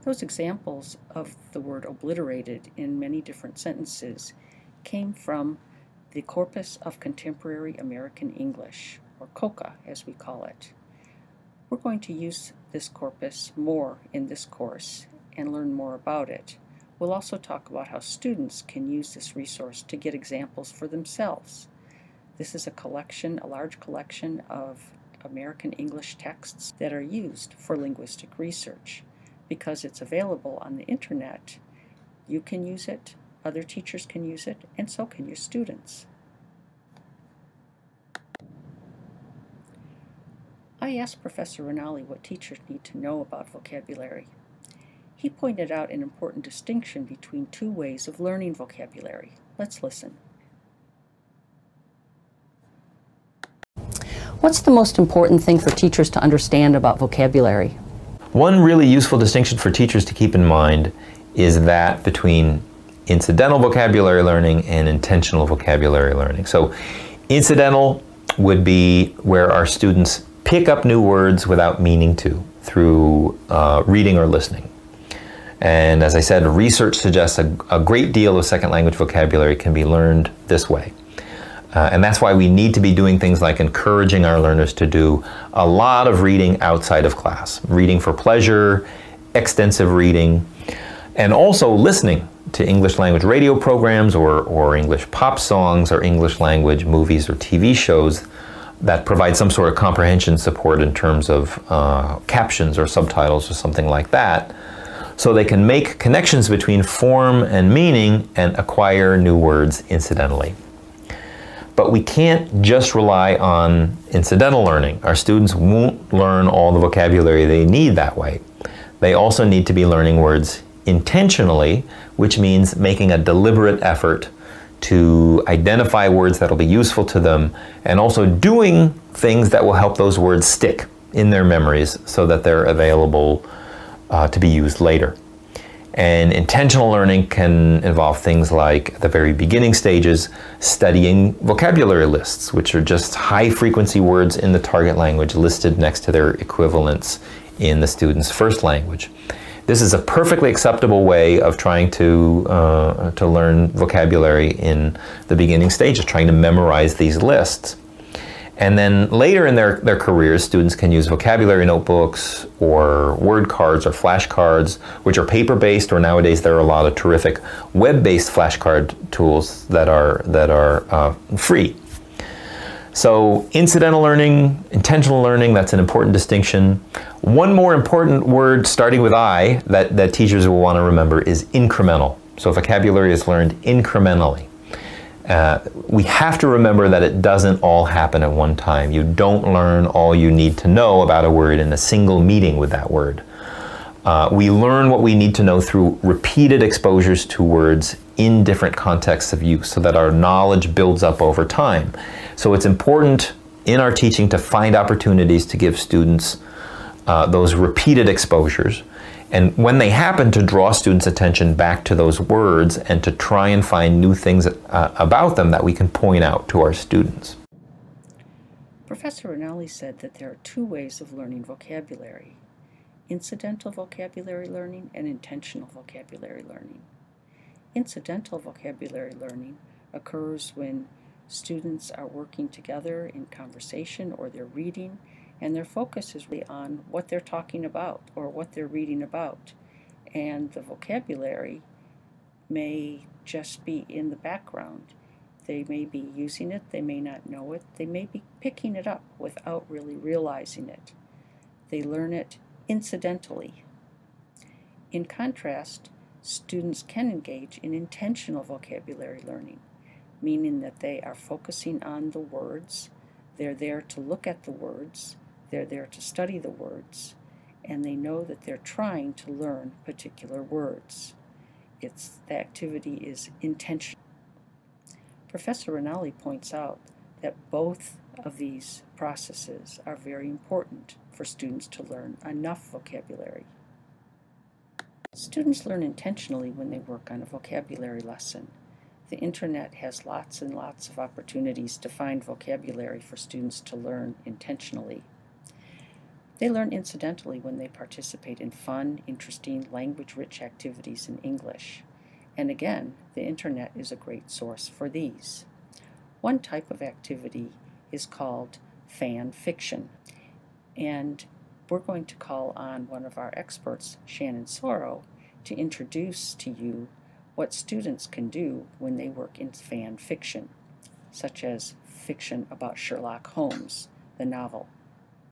Those examples of the word obliterated in many different sentences came from the Corpus of Contemporary American English, or COCA as we call it. We're going to use this corpus more in this course and learn more about it. We'll also talk about how students can use this resource to get examples for themselves. This is a large collection of American English texts that are used for linguistic research. Because it's available on the internet, you can use it, other teachers can use it, and so can your students. I asked Professor Rinaldi what teachers need to know about vocabulary. He pointed out an important distinction between two ways of learning vocabulary. Let's listen. What's the most important thing for teachers to understand about vocabulary? One really useful distinction for teachers to keep in mind is that between incidental vocabulary learning and intentional vocabulary learning. So incidental would be where our students pick up new words without meaning to through reading or listening. And as I said, research suggests a great deal of second language vocabulary can be learned this way. And that's why we need to be doing things like encouraging our learners to do a lot of reading outside of class. Reading for pleasure, extensive reading, and also listening to English language radio programs or English pop songs or English language movies or TV shows that provide some sort of comprehension support in terms of captions or subtitles or something like that, so they can make connections between form and meaning and acquire new words incidentally. But we can't just rely on incidental learning. Our students won't learn all the vocabulary they need that way. They also need to be learning words intentionally, which means making a deliberate effort to identify words that will be useful to them, and also doing things that will help those words stick in their memories so that they're available to be used later. And intentional learning can involve things like, at the very beginning stages, studying vocabulary lists, which are just high-frequency words in the target language listed next to their equivalents in the student's first language. This is a perfectly acceptable way of trying to learn vocabulary in the beginning stages, trying to memorize these lists. And then later in their careers, students can use vocabulary notebooks or word cards or flashcards, which are paper-based, or nowadays there are a lot of terrific web-based flashcard tools that are free. So incidental learning, intentional learning, that's an important distinction. One more important word starting with I that teachers will want to remember is incremental. So vocabulary is learned incrementally. We have to remember that it doesn't all happen at one time. You don't learn all you need to know about a word in a single meeting with that word. We learn what we need to know through repeated exposures to words in different contexts of use so that our knowledge builds up over time. So it's important in our teaching to find opportunities to give students those repeated exposures. And when they happen, to draw students' attention back to those words and to try and find new things about them that we can point out to our students. Professor Rinaldi said that there are two ways of learning vocabulary: incidental vocabulary learning and intentional vocabulary learning. Incidental vocabulary learning occurs when students are working together in conversation or they're reading, and their focus is really on what they're talking about or what they're reading about. And the vocabulary may just be in the background. They may be using it, they may not know it, they may be picking it up without really realizing it. They learn it incidentally. In contrast, students can engage in intentional vocabulary learning, meaning that they are focusing on the words, they're there to look at the words, they're there to study the words, and they know that they're trying to learn particular words. The activity is intentional. Professor Rinaldi points out that both of these processes are very important for students to learn enough vocabulary. Students learn intentionally when they work on a vocabulary lesson. The internet has lots and lots of opportunities to find vocabulary for students to learn intentionally. They learn incidentally when they participate in fun, interesting, language-rich activities in English. And again, the internet is a great source for these. One type of activity is called fan fiction. And we're going to call on one of our experts, Shannon Sorrow, to introduce to you what students can do when they work in fan fiction, such as fiction about Sherlock Holmes, the novel